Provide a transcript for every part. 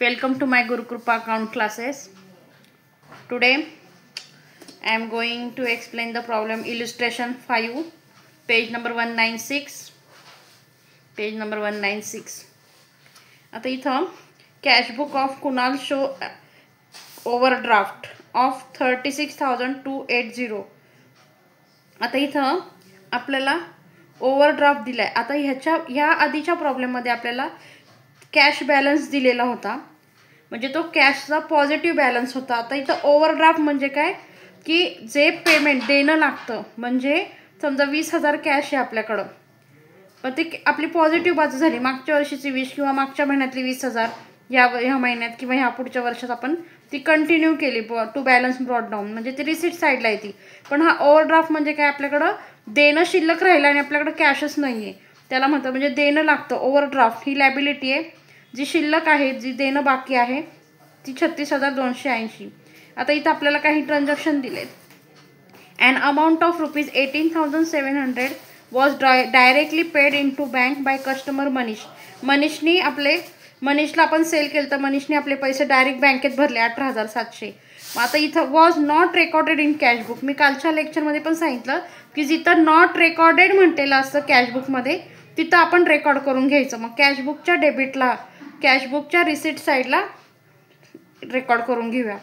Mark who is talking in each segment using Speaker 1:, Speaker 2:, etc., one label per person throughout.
Speaker 1: Welcome to my Guru Krupa account classes. Today I am going to explain the problem illustration 5, page number 196. Page number 196. आता इथं cash book of Kunal show overdraft of 36,280. आता इथं आपल्याला overdraft दिलाय. आता ह्या आधीच्या problem मध्ये आपल्याला कॅश बॅलन्स दिलेला होता, म्हणजे तो कॅशचा पॉझिटिव्ह बॅलन्स होता. आता इथं ओव्हरड्राफ्ट म्हणजे काय की जे पेमेंट देणं लागतं, म्हणजे समजा 20,000 कॅश आहे आपल्याकडं, पण ती आपली पॉझिटिव्ह बाजू झाली. मागच्या वर्षीची 20 किंवा मागच्या महिन्यातली 20,000 ह्या महिन्यात किंवा ह्या पुढच्या वर्षात आपण ती कंटिन्यू केली टू बॅलन्स ब्रॉड डाऊन, म्हणजे ती रिसीट साईडला येते. पण हा ओव्हरड्राफ्ट म्हणजे काय, आपल्याकडं देणं शिल्लक राहिलं आणि आपल्याकडे कॅशच नाही आहे, त्याला म्हणतात. म्हणजे देणं लागतं. ओव्हरड्राफ्ट ही लायबिलिटी आहे, जी शिल्लक आहे, जी देणं बाकी आहे ती 36,280. आता इथं आपल्याला काही ट्रान्झॅक्शन दिलेत. An amount of ₹18,700 was directly paid in to bank by customer Manish. मनीषला आपण सेल केलं तर मनीषने आपले पैसे डायरेक्ट बँकेत भरले 18,700. आता इथं was not recorded in cashbook. मी कालच्या लेक्चरमध्ये पण सांगितलं की जिथं नॉट रेकॉर्डेड म्हटलेलं असतं कॅशबुकमध्ये तिथं आपण रेकॉर्ड करून घ्यायचं. मग कॅशबुकच्या डेबिटला, कॅशबुकच्या रिसीट साईडला रेकॉर्ड करून घेऊया.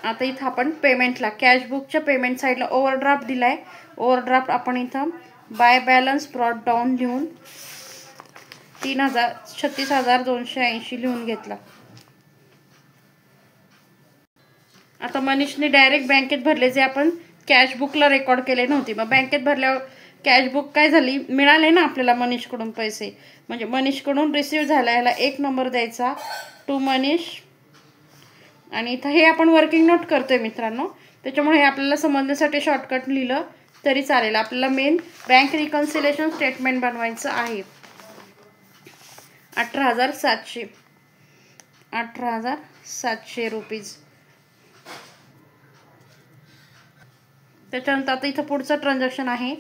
Speaker 1: आता इथं आपण पेमेंटला, कॅशबुकच्या पेमेंट साईडला ओव्हरड्राफ्ट दिलाय. ओव्हरड्राफ्ट आपण इथं बाय बॅलन्स ब्रॉड डाऊन लिहून 36,280 लिहून घेतला. आता मनीषने डायरेक्ट बँकेत भरले, जे आपण कॅशबुकला रेकॉर्ड केले नव्हते. मग बँकेत भरल्यावर कॅशबुक काय झाली, मिळाले ना आपल्याला मनीषकडून पैसे, म्हणजे मनीषकडून रिसीव्ह झाला. याला 1 नंबर द्यायचा टू मनीष. आणि इथं हे आपण वर्किंग नोट करतोय मित्रांनो, त्याच्यामुळे हे आपल्याला समजण्यासाठी शॉर्टकट लिहिलं तरी चालेल. आपल्याला मेन बँक रिकन्सिलेशन स्टेटमेंट बनवायचं आहे. 18,700 रुपीज. त्याच्यानंतर आता इथं पुढचं ट्रान्झॅक्शन आहे.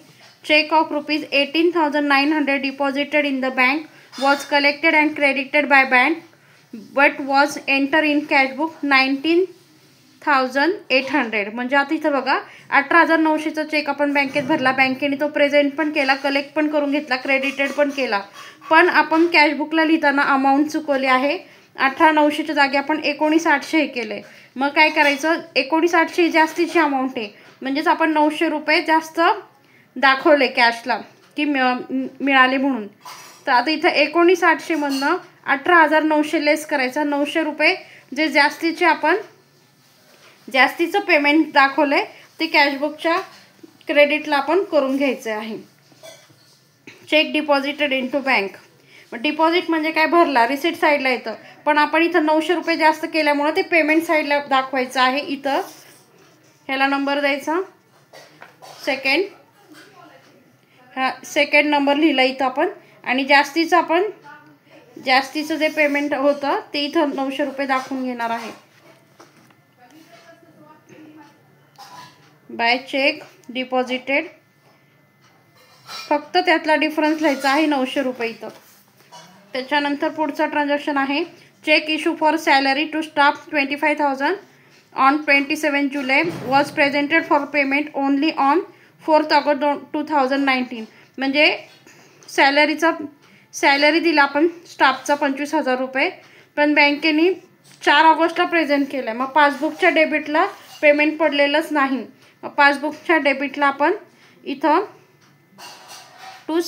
Speaker 1: Cheque of ₹18,900 deposited in the bank was collected and credited by bank but was enter in cashbook 19,800. म्हणजे आता इथं बघा 18,900चा चेक आपण बँकेत भरला, बँकेने तो प्रेझेंट पण केला, कलेक्ट पण करून घेतला, क्रेडिटेड पण केला, पण आपण कॅशबुकला लिहिताना अमाऊंट चुकवली आहे. 18,900च्या जागी आपण 19,800 हे केलंय. मग काय करायचं, 19,800 ही जास्तीची अमाऊंट आहे, म्हणजेच आपण 900 रुपये जास्त दाखवले कॅशला की मिळाले म्हणून. तर आता इथं 19,800 मधनं 18,900 लेस करायचा. 900 रुपये जे जास्तीचे आपण जास्तीचं पेमेंट दाखवलंय ते कॅशबुकच्या क्रेडिटला आपण करून घ्यायचं आहे. Cheque deposited in to bank. Deposit म्हणजे काय, भरला, रिसीट साईडला येतं, पण आपण इथं 900 रुपये जास्त केल्यामुळे ते पेमेंट साईडला दाखवायचं आहे. इथं ह्याला नंबर द्यायचा सेकंड नंबर लिहिला इथं आपण. आणि जास्तीचं जे पेमेंट होतं ते इथं 900 रुपये दाखवून घेणार आहे. बाय चेक डिपॉझिटेड, फक्त त्यातला डिफरन्स लिहायचा आहे 900 रुपये इथं. त्याच्यानंतर पुढचं ट्रान्झॅक्शन आहे. Cheque issue for salary to staff 25,000 on 27 July was presented for payment only on 4 August 2019. म्हणजे सॅलरी दिला आपण स्टाफचा 25,000 रुपये, पण बँकेने 4 ऑगस्टला प्रेझेंट केलं. मग पासबुकच्या डेबिटला पेमेंट पडलेलंच नाही. मग पासबुकच्या डेबिटला आपण इथं टू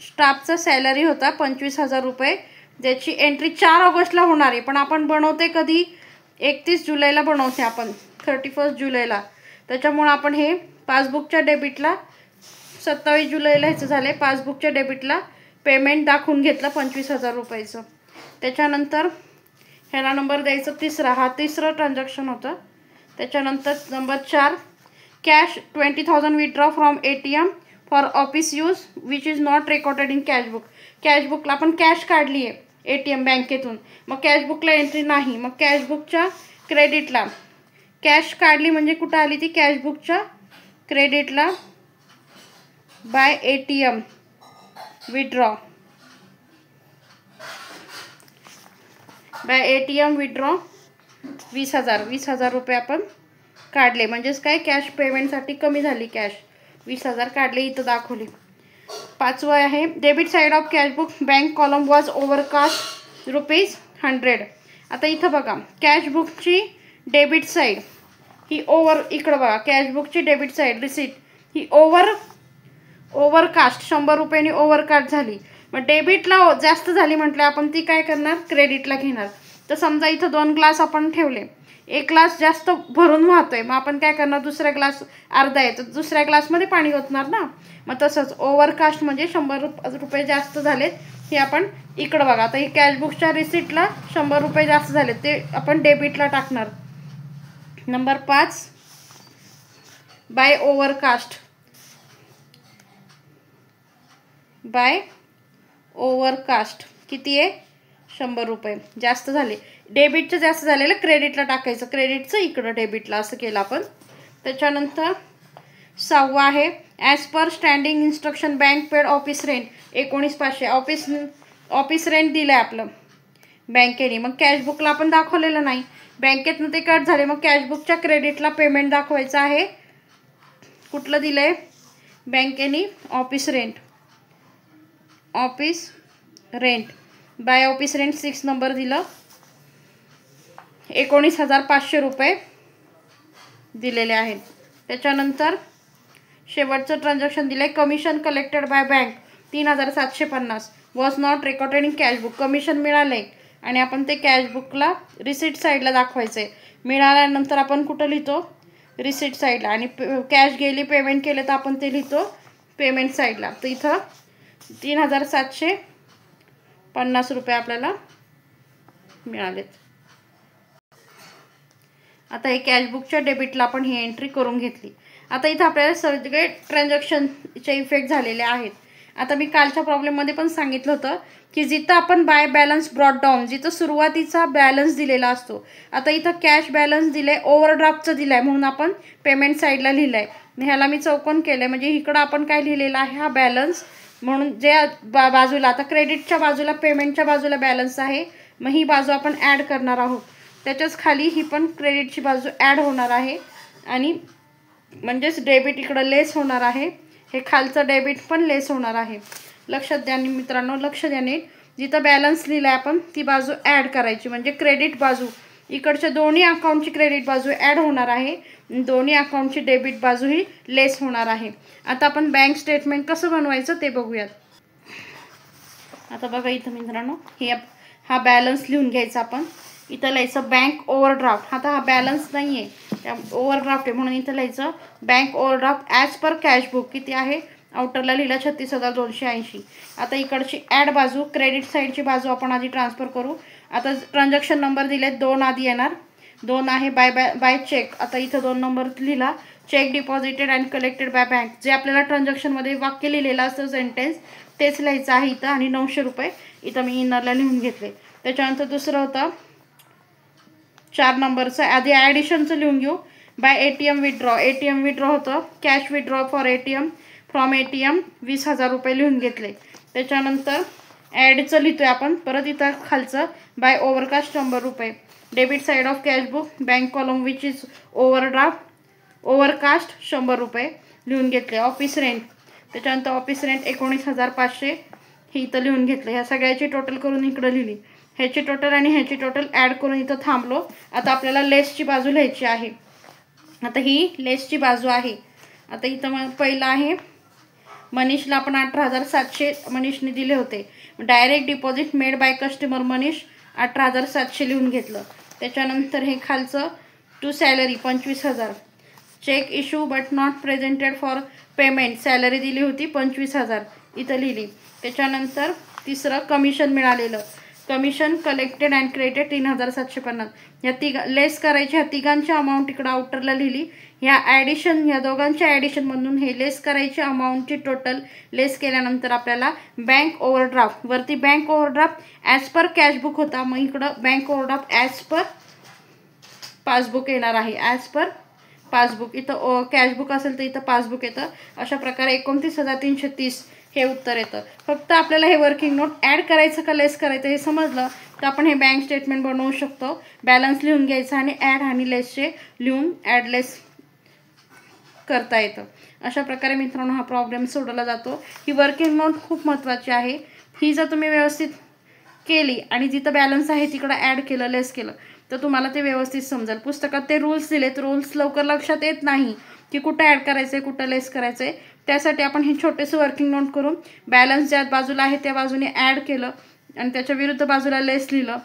Speaker 1: स्टाफचा सॅलरी होता 25,000 रुपये, ज्याची एंट्री 4 ऑगस्टला होणार आहे, पण आपण बनवते कधी, 31 जुलैला बनवते आपण, 31 जुलैला. त्याच्यामुळे आपण हे पासबुकच्या डेबिटला 27 जुलैला ह्याचं झाले, पासबुकच्या डेबिटला पेमेंट दाखवून घेतलं 25,000 रुपयाचं. त्याच्यानंतर ह्याला नंबर द्यायचं तिसरा. हा तिसरं ट्रान्झॅक्शन होतं. त्याच्यानंतर number 4, cash 20,000 withdraw from ATM for office use which is not recorded in cashbook. कॅशबुकला आपण कॅश काढली आहे ATM बँकेतून, मग कॅशबुकला एंट्री नाही. मग कॅशबुकच्या क्रेडिटला, कॅश काढली म्हणजे कुठं आली ती, कॅशबुकच्या क्रेडिटला by ATM withdraw by ATM withdraw 20,000 रुपये आपण काढले, म्हणजेच काय कॅश पेमेंटसाठी कमी झाली, कॅश 20,000 काढले, इथं दाखवले. 5वं आहे debit side of cashbook bank column was overcast ₹100. आता इथं बघा कॅशबुकची डेबिट साईड ही इकडं बघा कॅशबुकची डेबिट साईड रिसीट ही ओव्हरकास्ट 100 रुपयांनी ओव्हरकास्ट झाली. मग डेबिटला जास्त झाली म्हटलं आपण ती काय करणार, क्रेडिटला घेणार. तर समजा इथं 2 ग्लास आपण ठेवले, एक ग्लास जास्त भरून वाहतोय, मग आपण काय करणार, दुसरा ग्लास अर्धा आहे तर दुसऱ्या ग्लासमध्ये पाणी ओतणार ना. मग तसंच ओव्हरकास्ट म्हणजे 100 रुपये जास्त झालेत, हे आपण इकडं बघा. आता ही कॅशबुकच्या रिसीटला 100 रुपये जास्त झाले, ते आपण डेबिटला टाकणार. नंबर 5 बाय ओव्हरकास्ट किती आहे, 100 रुपये जास्त झाले. डेबिटचं जास्त झालेलं क्रेडिटला टाकायचं, क्रेडिटचं इकडं डेबिटला, असं केलं आपण. त्याच्यानंतर 6वं आहे as per standing instruction bank paid office rent 19,500. Office rent दिलं आहे आपलं बँकेने, मग कॅशबुकला आपण दाखवलेलं नाही, बँकेतनं ते कट झाले, मग कॅशबुकच्या क्रेडिटला पेमेंट दाखवायचं आहे. कुठलं दिलं आहे बँकेने, office rent by office rent 6 number दिलं, 19,500 रुपये दिलेले आहेत. त्याच्यानंतर शेवटचं ट्रान्झॅक्शन दिलं आहे commission collected by bank 3,750 was not recorded in cashbook. Commission मिळालं आहे आणि आपण ते कॅशबुकला रिसीट साईडला दाखवायचं आहे. मिळाल्यानंतर आपण कुठं लिहितो, रिसीट साईडला, आणि कॅश गेली पेमेंट केलं तर आपण ते लिहितो पेमेंट साईडला. तर इथं 3,750 रुपये आपल्याला मिळालेत. आता हे कॅशबुकच्या डेबिटला आपण ही एंट्री करून घेतली. आता इथं आपल्याला सगळे ट्रान्झॅक्शनचे इफेक्ट झालेले आहेत. आता मी कालच्या प्रॉब्लेममध्ये पण सांगितलं होतं की जिथं आपण बाय बॅलन्स ब्रॉट डाऊन, जिथं सुरुवातीचा बॅलन्स दिलेला असतो, आता इथं कॅश बॅलन्स दिलं आहे, ओव्हरड्राफ्टचं दिलं आहे, म्हणून आपण पेमेंट साईडला लिहिलं आहे. ह्याला मी चौकोन केलं आहे, म्हणजे इकडं आपण काय लिहिलेलं आहे, हा बॅलन्स, म्हणून जे बाजूला आता क्रेडिटच्या बाजूला पेमेंटच्या बाजूला बॅलन्स आहे, मग ही बाजू आपण ॲड करणार आहोत. त्याच्याच खाली ही पण क्रेडिटची बाजू ॲड होणार आहे, आणि म्हणजेच डेबिट इकडं लेस होणार आहे, हे खालचं डेबिट पण लेस होणार आहे. लक्षात द्या मित्रांनो, लक्ष द्याने, जिथं बॅलन्स लिहिलं आहे आपण ती बाजू ॲड करायची, म्हणजे क्रेडिट बाजू इकडच्या दोन्ही अकाउंटची क्रेडिट बाजू ॲड होणार आहे, दोन्ही अकाउंटची डेबिट बाजू ही लेस होणार आहे. आता आपण बँक स्टेटमेंट कसं बनवायचं ते बघूयात. आता बघा इथं मित्रांनो, हा बॅलन्स लिहून घ्यायचा आपण. इथं लिहायचं बँक ओव्हरड्राफ्ट. आता हा बॅलन्स नाही आहे, त्या ओव्हरड्राफ्ट आहे, म्हणून इथं लिहायचं bank overdraft as per cashbook किती आहे, आउटरला लिहिला 36,280. आता इकडची ॲड बाजू, क्रेडिट साईडची बाजू आपण आधी ट्रान्सफर करू. आता ट्रान्झॅक्शन नंबर दिले 2 आधी येणार, 2 आहे बाय चेक. आता इथं 2 नंबर लिहिला, cheque deposited and collected by bank, जे आपल्याला ट्रान्झॅक्शनमध्ये वाक्य लिहिलेलं असतं सेंटेन्स तेच लिहायचं आहे इथं, आणि 900 रुपये इथं मी इनरला लिहून घेतले. त्याच्यानंतर दुसरं होतं 4 नंबरचं, आधी ॲडिशनचं लिहून घेऊ, by ATM withdraw. ATM withdraw होतं cash withdraw for ATM from ATM 20,000 रुपये लिहून घेतले. त्याच्यानंतर ॲडचं लिहितोय आपण परत, इथं खालचं बाय ओव्हरकास्ट 100 रुपये, debit side of cashbook bank column which is overcast 100 रुपये लिहून घेतले. ऑफिस रेंट, त्याच्यानंतर ऑफिस रेंट 19,500 ही इथं लिहून घेतलं. ह्या सगळ्याची टोटल करून इकडं लिहिली, ह्याची टोटल आणि ह्याची टोटल ॲड करून इथं थांबलो. आता आपल्याला लेसची बाजू लिहायची आहे. आता ही लेसची बाजू आहे. आता इथं मग पहिलं आहे मनीषला आपण 18,700 मनीषने दिले होते. Direct deposit made by customer Manish 18,700 लिहून घेतलं. त्याच्यानंतर हे खालचं to salary 25,000, cheque issue but not presented for payment, salary दिली होती 25,000 इथं लिहिली. त्याच्यानंतर तिसरं कमिशन मिळालेलं, कमिशन कलेक्टेड अँड क्रेडिटेड 3,750, ह्या लेस करायची, ह्या तिघांची अमाऊंट इकडं आउटरला लिहिली. ह्या ॲडिशन, ह्या दोघांच्या ॲडिशनमधून हे लेस करायची अमाऊंटची टोटल लेस केल्यानंतर आपल्याला बँक ओव्हरड्राफ्ट, वरती bank overdraft as per cashbook होता, मग इकडं bank overdraft as per passbook येणार आहे, ॲज पर पासबुक. इथं कॅशबुक असेल तर इथं पासबुक येतं. अशा प्रकारे 29,330 हे उत्तर येतं. फक्त आपल्याला हे वर्किंग नोट ॲड करायचं का लेस करायचं हे समजलं तर आपण हे बँक स्टेटमेंट बनवू शकतो. बॅलन्स लिहून घ्यायचं आणि ॲड आणि लेसचे लिहून ॲड लेस करता येतं. अशा प्रकारे मित्रांनो हा प्रॉब्लेम सोडवला जातो. ही वर्किंग नोट खूप महत्त्वाची आहे. ही जर तुम्ही व्यवस्थित केली आणि जिथं बॅलन्स आहे तिकडं ॲड केलं, लेस केलं तर तुम्हाला ते व्यवस्थित समजेल. पुस्तकात ते रूल्स दिलेत, रूल्स लवकर लक्षात येत नाही की कुठं ॲड करायचं आहे, कुठं लेस करायचं आहे. त्यासाठी आपण हे छोटेसे वर्किंग नोट करून बॅलन्स ज्या बाजूला आहे त्या बाजूने ॲड केलं आणि त्याच्या विरुद्ध बाजूला लेस लिहिलं.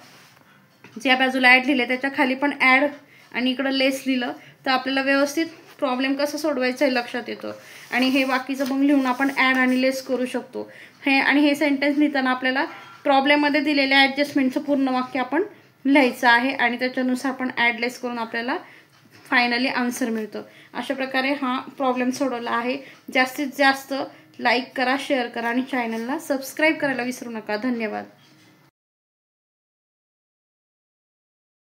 Speaker 1: ज्या बाजूला ॲड लिहिले त्याच्या खाली पण ॲड आणि इकडं लेस लिहिलं तर आपल्याला व्यवस्थित प्रॉब्लेम कसं सोडवायचं आहे लक्षात येतं. आणि हे बाकीचं मग लिहून आपण ॲड आणि लेस करू शकतो. हे सेंटेन्स लिहिताना आपल्याला प्रॉब्लेममध्ये दिलेल्या ॲडजस्टमेंटचं पूर्ण वाक्य आपण लिहायचं आहे आणि त्याच्यानुसार आपण ॲड लेस करून आपल्याला फायनली आन्सर मिळतं. अशा प्रकारे हा प्रॉब्लेम सोडवला आहे. जास्तीत जास्त लाईक करा, शेअर करा आणि चॅनलला सबस्क्राईब करायला विसरू नका. धन्यवाद.